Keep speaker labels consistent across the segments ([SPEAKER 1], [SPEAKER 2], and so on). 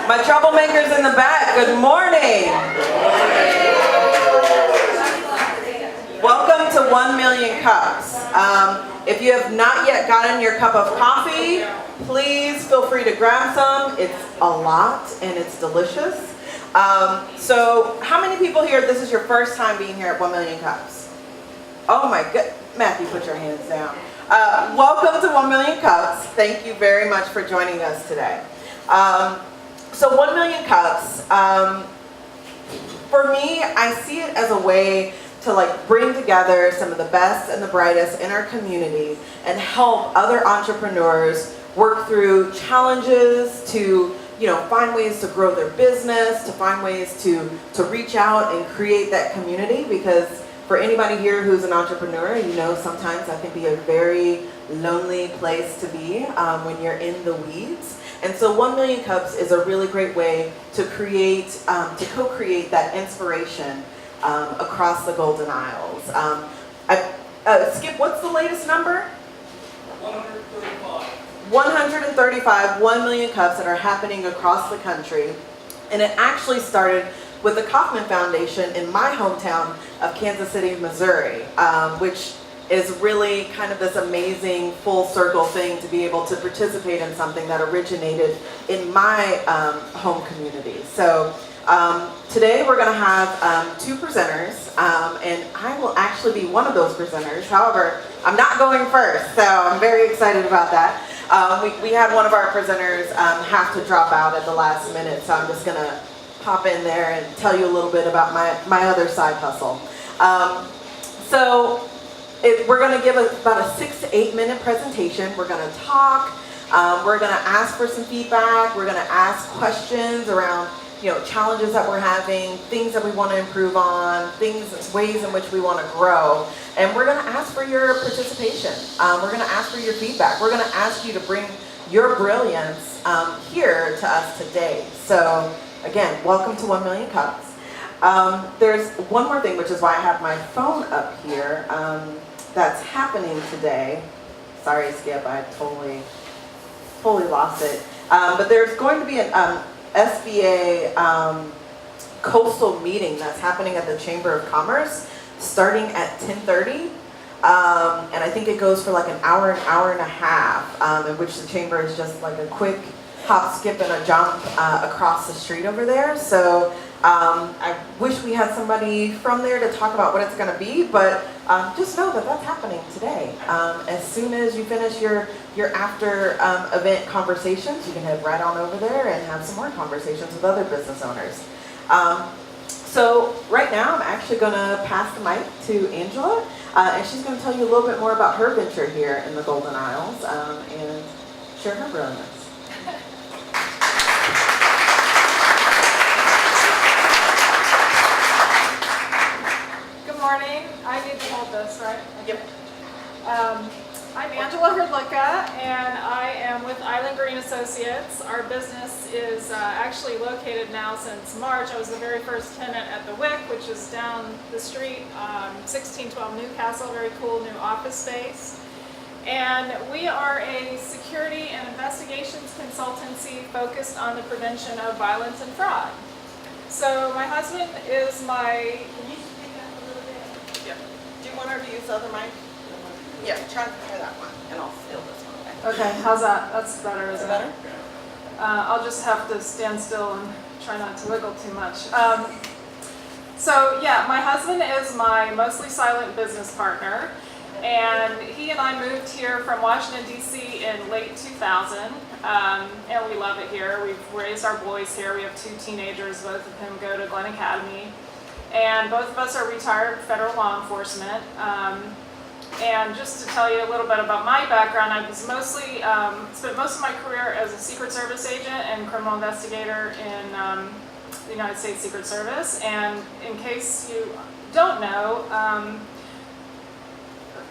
[SPEAKER 1] My troublemakers in the back, good morning. Welcome to 1 Million Cups. If you have not yet gotten your cup of coffee, please feel free to grab some. It's a lot and it's delicious. So how many people here, this is your first time being here at 1 Million Cups? Oh my good, Matthew, put your hands down. Welcome to 1 Million Cups. Thank you very much for joining us today. So 1 Million Cups, for me, I see it as a way to bring together some of the best and the brightest in our community and help other entrepreneurs work through challenges to find ways to grow their business, to find ways to reach out and create that community. Because for anybody here who's an entrepreneur, sometimes that can be a very lonely place to be when you're in the weeds. And so 1 Million Cups is a really great way to create, to co-create that inspiration across the Golden Isles. Skip, what's the latest number?
[SPEAKER 2] 135.
[SPEAKER 1] 135 1 Million Cups that are happening across the country. And it actually started with the Kauffman Foundation in my hometown of Kansas City, Missouri, which is really kind of this amazing full circle thing to be able to participate in something that originated in my home community. So today we're going to have two presenters, and I will actually be one of those presenters. However, I'm not going first, so I'm very excited about that. We had one of our presenters have to drop out at the last minute, so I'm just going to pop in there and tell you a little bit about my other side hustle. We're going to give about a 6 to 8 minute presentation. We're going to talk. We're going to ask for some feedback. We're going to ask questions around challenges that we're having, things that we want to improve on, ways in which we want to grow. And we're going to ask for your participation. We're going to ask for your feedback. We're going to ask you to bring your brilliance here to us today. So again, welcome to 1 Million Cups. There's one more thing, which is why I have my phone up here, that's happening today. Sorry, Skip, I totally lost it. But there's going to be an SBA coastal meeting that's happening at the Chamber of Commerce starting at 10:30. And I think it goes for an hour and a half, in which the chamber is just a quick hop, skip, and a jump across the street over there. So I wish we had somebody from there to talk about what it's going to be, but just know that that's happening today. As soon as you finish your after event conversations, you can head right on over there and have some more conversations with other business owners. So right now I'm actually going to pass the mic to Angela, and she's going to tell you a little bit more about her venture here in the Golden Isles and share her brilliance.
[SPEAKER 3] Good morning. I need to hold this, right?
[SPEAKER 1] Yep.
[SPEAKER 3] I'm Angela Hrdlicka, and I am with Island Green Associates. Our business is actually located now since March. I was the very first tenant at the Wick, which is down the street, 1612 Newcastle, very cool new office space. And we are a security and investigations consultancy focused on the prevention of violence and fraud. So my husband is my...
[SPEAKER 1] Do you want her to use the other mic? Yeah, try that one, and I'll steal this one.
[SPEAKER 3] Okay, how's that? That's better, isn't it?
[SPEAKER 1] Better?
[SPEAKER 3] I'll just have to stand still and try not to wiggle too much. So yeah, my husband is my mostly silent business partner, and he and I moved here from Washington, D.C. in late 2000, and we love it here. We've raised our boys here. We have 2 teenagers, both of whom go to Glenn Academy. And both of us are retired federal law enforcement. And just to tell you a little bit about my background, I was mostly spent most of my career as a Secret Service agent and criminal investigator in the United States Secret Service. And in case you don't know,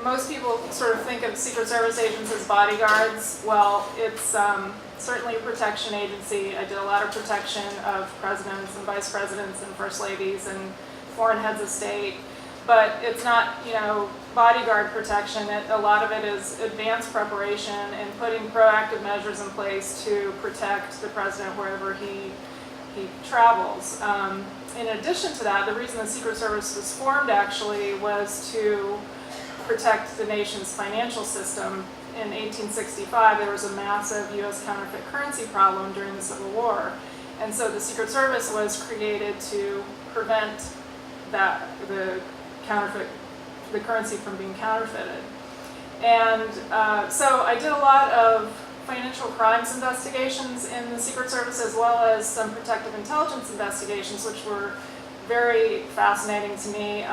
[SPEAKER 3] most people sort of think of Secret Service agents as bodyguards. Well, it's certainly a protection agency. I did a lot of protection of presidents and vice presidents and first ladies and foreign heads of state. but it's not, bodyguard protection. A lot of it is advanced preparation and putting proactive measures in place to protect the president wherever he travels. In addition to that, the reason the Secret Service was formed actually was to protect the nation's financial system. In 1865, there was a massive U.S. counterfeit currency problem during the Civil War. And so the Secret Service was created to prevent the currency from being counterfeited. And so I did a lot of financial crimes investigations in the Secret Service, as well as some protective intelligence investigations, which were very fascinating to me.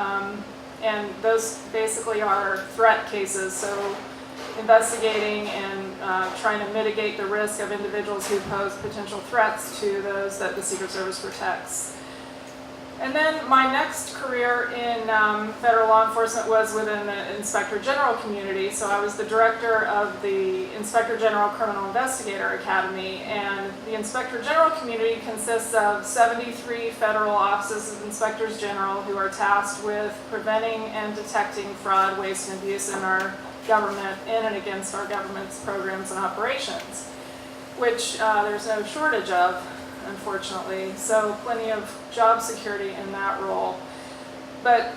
[SPEAKER 3] And those basically are threat cases, so investigating and trying to mitigate the risk of individuals who pose potential threats to those that the Secret Service protects. And then my next career in federal law enforcement was within the Inspector General community. So I was the director of the Inspector General Criminal Investigator Academy, and the Inspector General community consists of 73 federal offices of Inspectors General who are tasked with preventing and detecting fraud, waste, and abuse in our government, in and against our government's programs and operations, which there's no shortage of, unfortunately. So plenty of job security in that role. But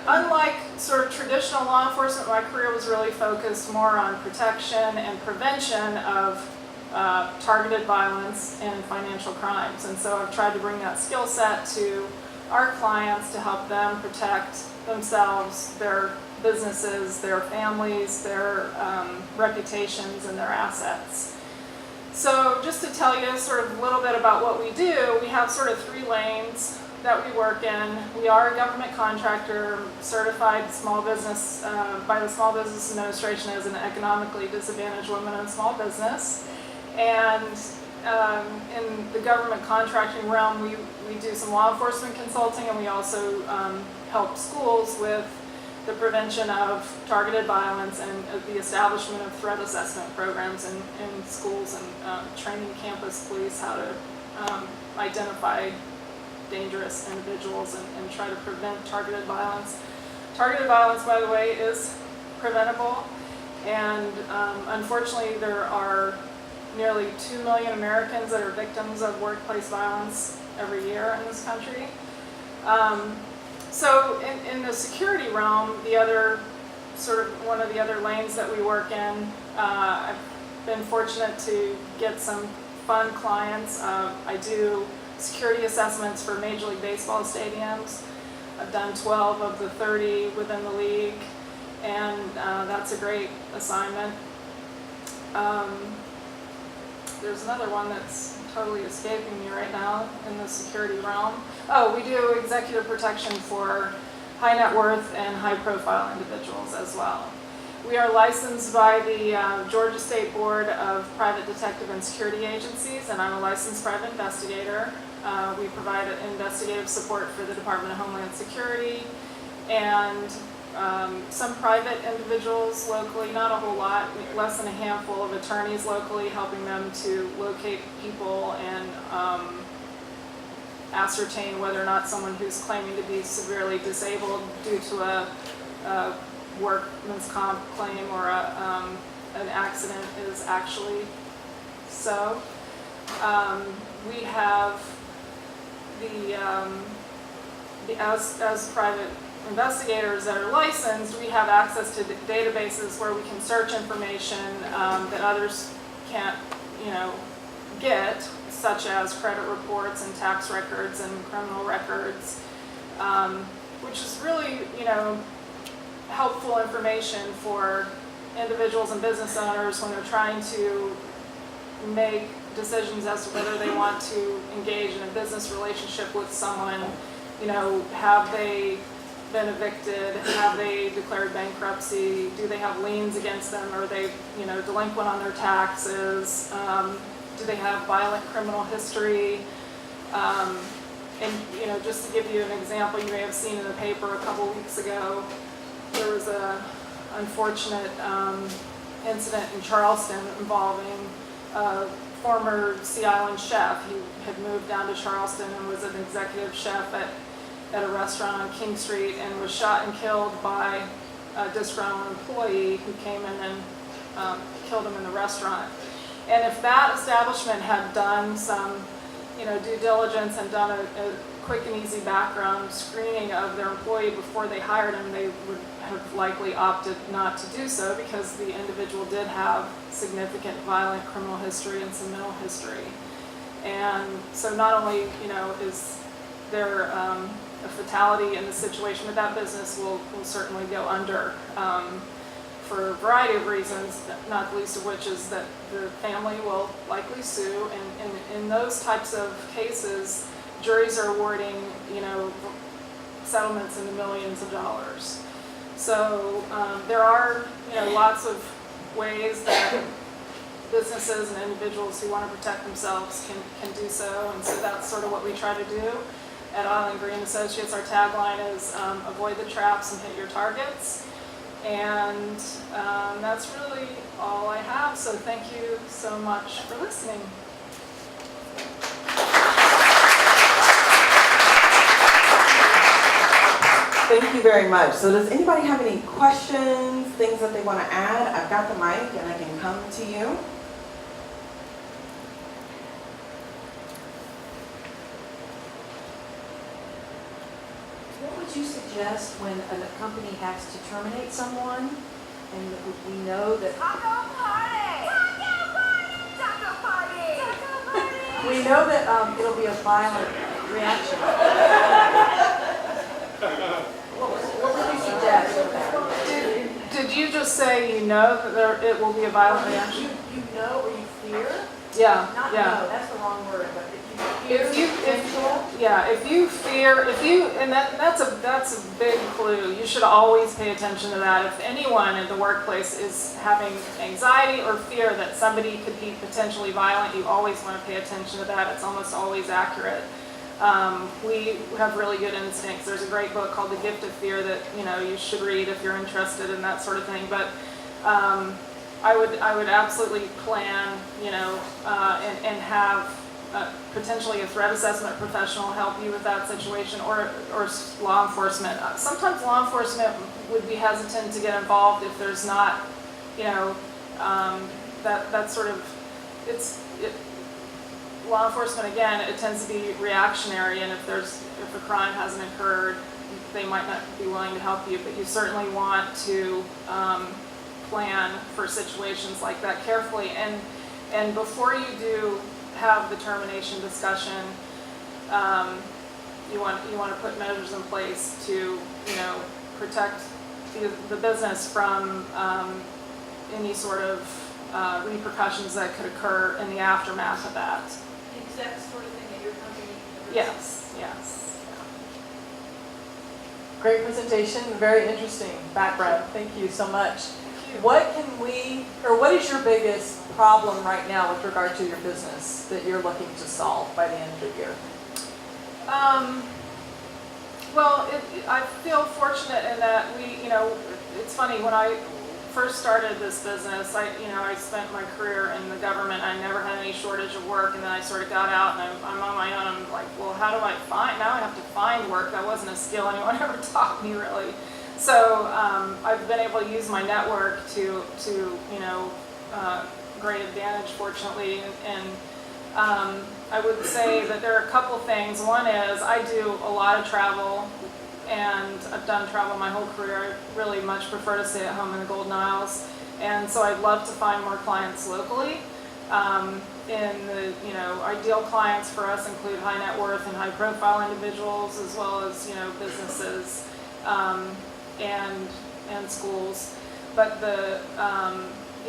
[SPEAKER 3] unlike sort of traditional law enforcement, my career was really focused more on protection and prevention of targeted violence and financial crimes. And so I've tried to bring that skill set to our clients to help them protect themselves, their businesses, their families, their reputations, and their assets. So just to tell you sort of a little bit about what we do, we have sort of 3 lanes that we work in. We are a government contractor, certified small business by the Small Business Administration as an economically disadvantaged women-owned small business. And in the government contracting realm, we do some law enforcement consulting, and we also help schools with the prevention of targeted violence and the establishment of threat assessment programs in schools, and training campus police how to identify dangerous individuals and try to prevent targeted violence. Targeted violence, by the way, is preventable, and unfortunately there are nearly 2 million Americans that are victims of workplace violence every year in this country. So in the security realm, one of the other lanes that we work in, I've been fortunate to get some fun clients. I do security assessments for Major League Baseball stadiums. I've done 12 of the 30 within the league, and that's a great assignment. There's another one that's totally escaping me right now in the security realm. Oh, we do executive protection for high net worth and high profile individuals as well. We are licensed by the Georgia State Board of Private Detective and Security Agencies, and I'm a licensed private investigator. We provide investigative support for the Department of Homeland Security and some private individuals locally, not a whole lot, less than a handful of attorneys locally, helping them to locate people and ascertain whether or not someone who's claiming to be severely disabled due to a workman's comp claim or an accident is actually so. We have as private investigators that are licensed, we have access to databases where we can search information that others can't, get, such as credit reports and tax records and criminal records, which is really, helpful information for individuals and business owners when they're trying to make decisions as to whether they want to engage in a business relationship with someone. Have they been evicted? Have they declared bankruptcy? Do they have liens against them? Are they, delinquent on their taxes? Do they have violent criminal history? And just to give you an example, you may have seen in the paper a couple weeks ago, there was a unfortunate incident in Charleston involving a former Sea Island chef. He had moved down to Charleston and was an executive chef at at a restaurant on King Street and was shot and killed by a disgruntled employee who came in and killed him in the restaurant. And if that establishment had done some, due diligence and done a quick and easy background screening of their employee before they hired him, they would have likely opted not to do so because the individual did have significant violent criminal history and some mental history. And so not only, is there a fatality in the situation, but that business will certainly go under for a variety of reasons, not the least of which is that the family will likely sue. And in those types of cases, juries are awarding, settlements in the millions of dollars. So there are, lots of ways that businesses and individuals who want to protect themselves can do so. And so that's sort of what we try to do at Island Green Associates. Our tagline is avoid the traps and hit your targets. And that's really all I have. So thank you so much for listening.
[SPEAKER 1] Thank you very much. So does anybody have any questions, things that they want to add? I've got the mic and I can come to you.
[SPEAKER 2] What would you suggest when a company has to terminate someone and we know that
[SPEAKER 4] Taco party! Taco party! Taco party! Taco party!
[SPEAKER 2] we know that it'll be a violent reaction? What would you suggest with that?
[SPEAKER 3] Did you just say that it will be a violent reaction?
[SPEAKER 2] You know or you fear?
[SPEAKER 3] Yeah,
[SPEAKER 2] Not
[SPEAKER 3] yeah.
[SPEAKER 2] know, that's the wrong word, but if you fear
[SPEAKER 3] If you fear, and that's a big clue. You should always pay attention to that. If anyone in the workplace is having anxiety or fear that somebody could be potentially violent, you always want to pay attention to that. It's almost always accurate. We have really good instincts. There's a great book called The Gift of Fear that you should read if you're interested in that sort of thing. But I would absolutely plan, and have potentially a threat assessment professional help you with that situation, or law enforcement. Sometimes law enforcement would be hesitant to get involved if there's not, that sort of, law enforcement, again, it tends to be reactionary, and if a crime hasn't occurred, they might not be willing to help you, but you certainly want to plan for situations like that carefully. And before you do have the termination discussion, you want to put measures in place to protect the business from any sort of repercussions that could occur in the aftermath of that.
[SPEAKER 2] the exact sort of thing that your company
[SPEAKER 3] Yes. Yeah.
[SPEAKER 5] Great presentation, very interesting background. Thank you so much. What is your biggest problem right now with regard to your business that you're looking to solve by the end of the year?
[SPEAKER 3] Well, I feel fortunate in that it's funny, when I first started this business, I spent my career in the government. I never had any shortage of work, and then I sort of got out and I'm on my own. I'm like, well, how do I now I have to find work. That wasn't a skill anyone ever taught me, really. So I've been able to use my network to great advantage, fortunately. And I would say that there are a couple things. One is I do a lot of travel, and I've done travel my whole career. I really much prefer to stay at home in the Golden Isles, and so I'd love to find more clients locally. Ideal clients for us include high net worth and high profile individuals, as well as businesses and schools. But the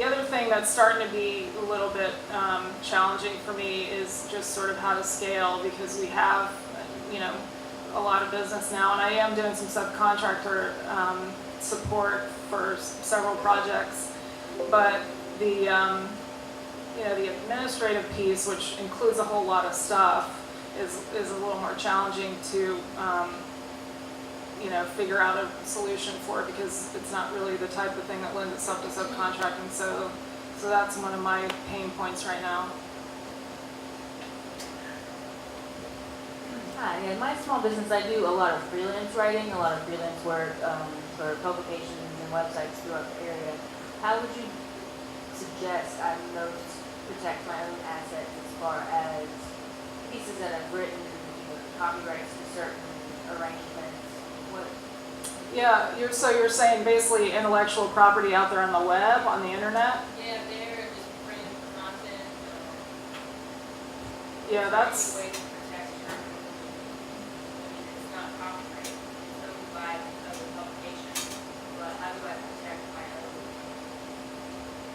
[SPEAKER 3] other thing that's starting to be a little bit challenging for me is just sort of how to scale, because we have a lot of business now, and I am doing some subcontractor support for several projects, but the administrative piece, which includes a whole lot of stuff, is a little more challenging to figure out a solution for, because it's not really the type of thing that lends itself to subcontracting. So that's one of my pain points right now.
[SPEAKER 2] Hi,
[SPEAKER 6] Hi, in my small business, I do a lot of freelance writing, a lot of freelance work for publications and websites throughout the area. How would you suggest I most protect my own assets as far as pieces that I've written, copyrights to certain arrangements? What?
[SPEAKER 3] Yeah, so you're saying basically intellectual property out there on the web, on the internet?
[SPEAKER 7] Yeah, they're just printing content.
[SPEAKER 3] Yeah, that's,
[SPEAKER 7] Way to protect your, I mean, it's not copyright, it's owned by other publications, but how do I protect my own?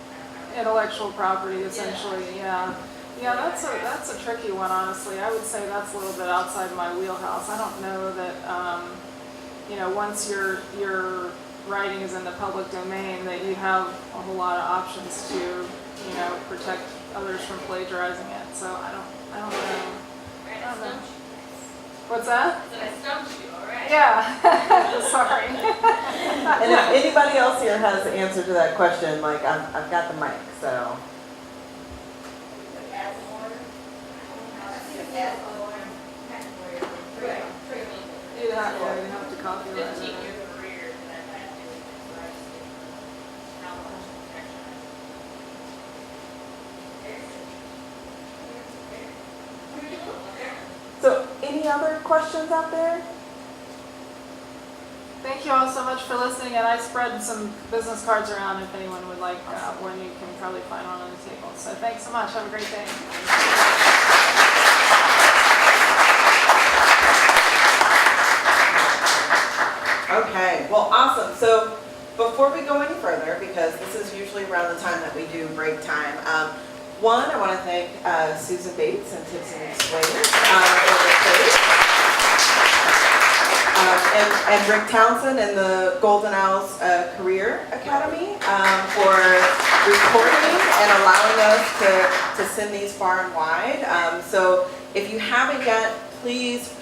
[SPEAKER 7] I don't know.
[SPEAKER 3] intellectual property essentially, yeah. Yeah, that's a tricky one, honestly. I would say that's a little bit outside my wheelhouse. I don't know that, once your writing is in the public domain, that you have a whole lot of options to, protect others from plagiarizing it. So I don't know.
[SPEAKER 7] Right, I stumped you.
[SPEAKER 3] What's that?
[SPEAKER 7] So I stumped you, all right?
[SPEAKER 3] Yeah, sorry.
[SPEAKER 1] And if anybody else here has the answer to that question, like I've got the mic, so.
[SPEAKER 3] You'd have to copyright
[SPEAKER 7] 15-year
[SPEAKER 3] it.
[SPEAKER 7] career that I've had doing this, so I just didn't know how much protection I
[SPEAKER 1] So any other questions out there?
[SPEAKER 3] Thank you all so much for listening, and I spread some business cards around if anyone would like one. You can probably find one on the table. So thanks so much. Have a great day.
[SPEAKER 1] Okay, well, awesome. So before we go any further, because this is usually around the time that we do break time, one, I want to thank Susan Bates and Tipsy McSway for the place. And Rick Townsend and the Golden Owls Career Academy for recording and allowing us to send these far and wide. So if you haven't yet, please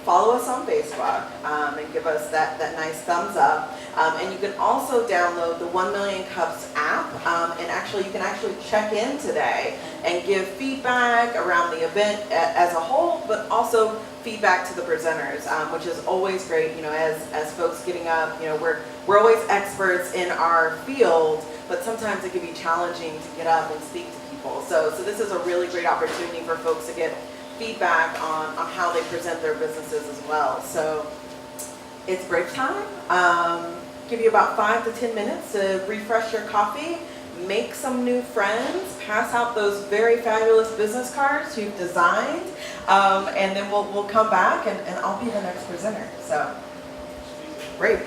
[SPEAKER 1] follow us on Facebook and give us that nice thumbs up. And you can also download the 1 Million Cups app, and you can actually check in today and give feedback around the event as a whole, but also feedback to the presenters, which is always great. As folks getting up, we're always experts in our field, but sometimes it can be challenging to get up and speak to people. So this is a really great opportunity for folks to get feedback on how they present their businesses as well. So it's break time. Give you about 5 to 10 minutes to refresh your coffee, make some new friends, pass out those very fabulous business cards you've designed, and then we'll come back and I'll be the next presenter. So, great.